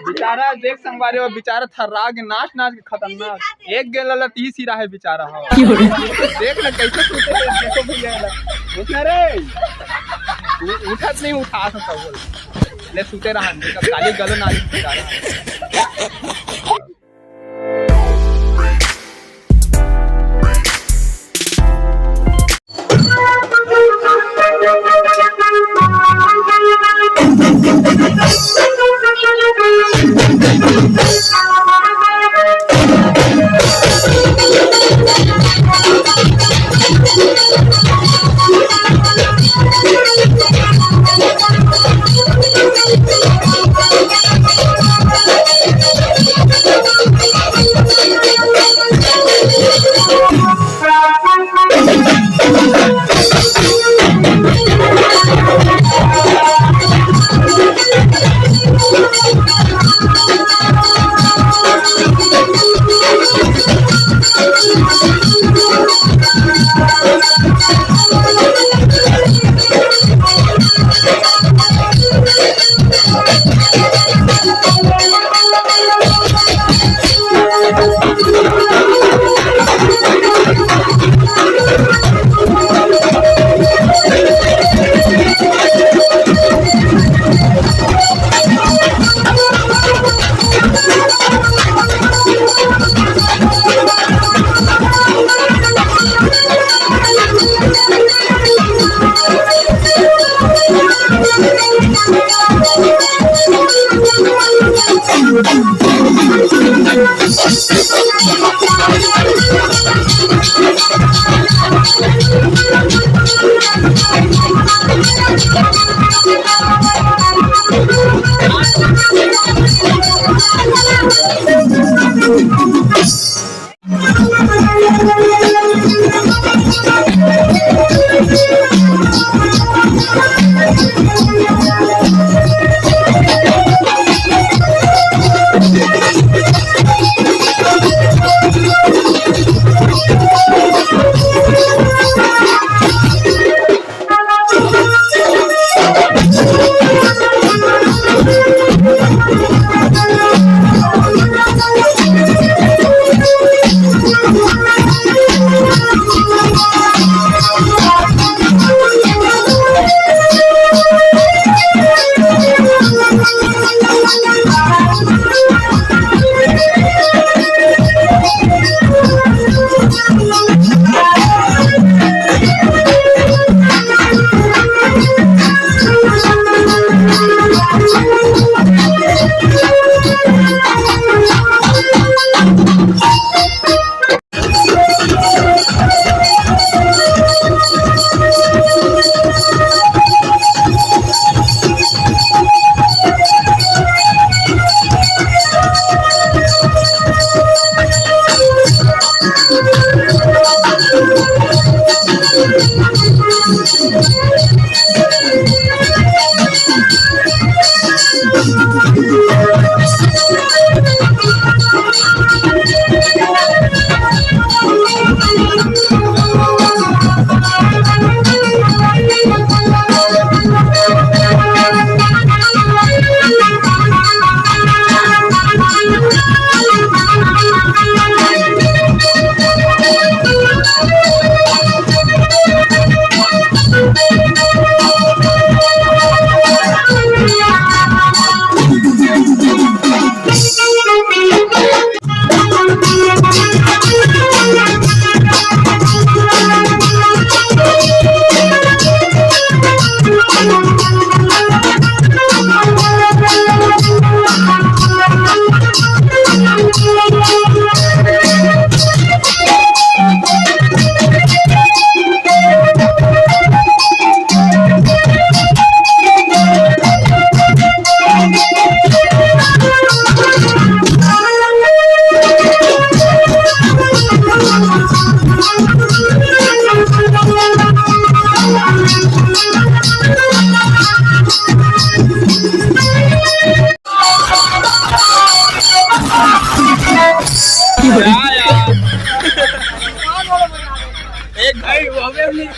बेचारा देख संगवारे वो बेचारा थर्रा के नाच नाच के खतरनाक एक गेल 30 ही रहा बेचारा। हाँ देख ना कैसे टूटे देखो भैया उसने रे उठत नहीं उठा सकता बोल ले सूते रहा काली गलो नाच बेचारा। एक भाई वो हमें नहीं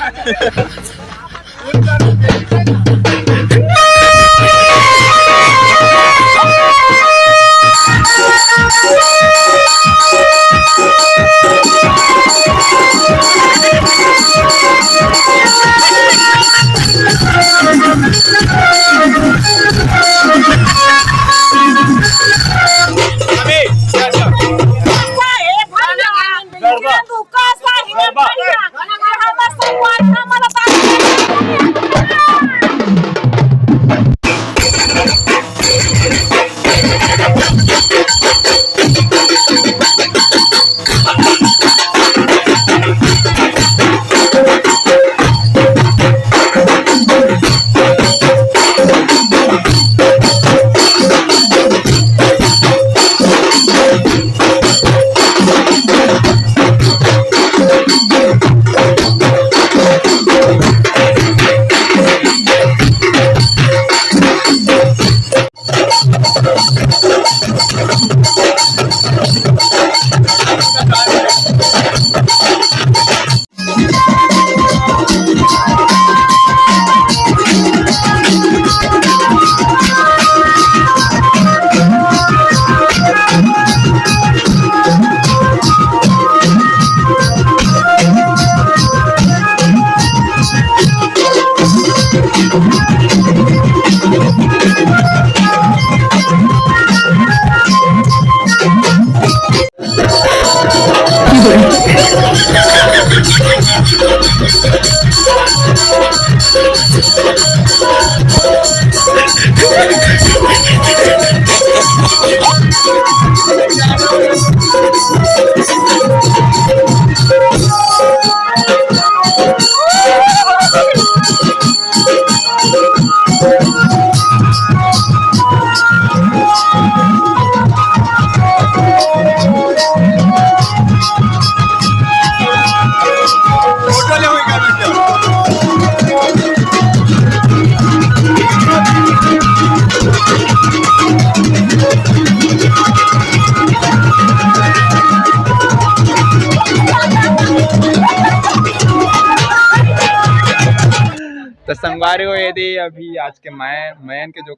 संगवारी हो यदि अभी आज के मैन के जो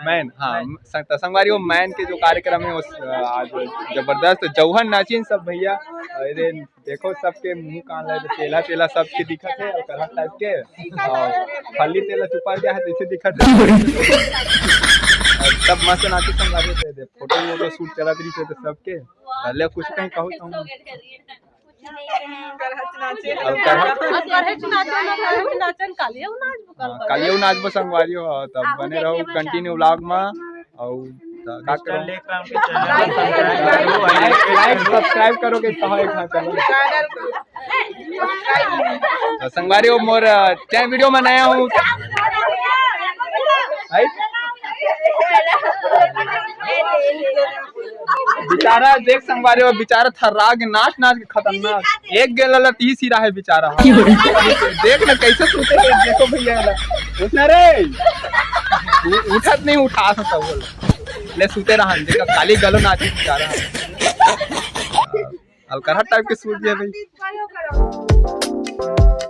मैन तो संगवारी हो मैन के जो कार्यक्रम है उस आज जबरदस्त जौहर नाचिन सब भैया। अरे देखो सबके मुंह कान लगे तेला तेला सबके दिखत है और करहट टाइप के और फली तेला छुपा गया है जैसे दिखत है। सब मस्त नाचे संगवारी थे फोटो वोटो शूट चला रही थे सबके पहले कुछ कहीं कहूँ कालियो नाचबो संगवारी हो तब बने रहो कंटिन्यू व्लॉग में और लाइक सब्सक्राइब करो के चैनल संगवारी हो मोर चैनल वीडियो में नया हूँ बेचारा देख संगवारी हो बेचारा थर्रा के नाच नाच के खतरनाक एक गेल 30 ही रहा है बेचारा। देख ना कैसे सोते हैं देखो भैया उठना रे उठत नहीं उठा सकता बोल ले सूते रहा देखा खाली गलो नाचे बेचारा अलकरहट टाइप के सूट दिया भाई।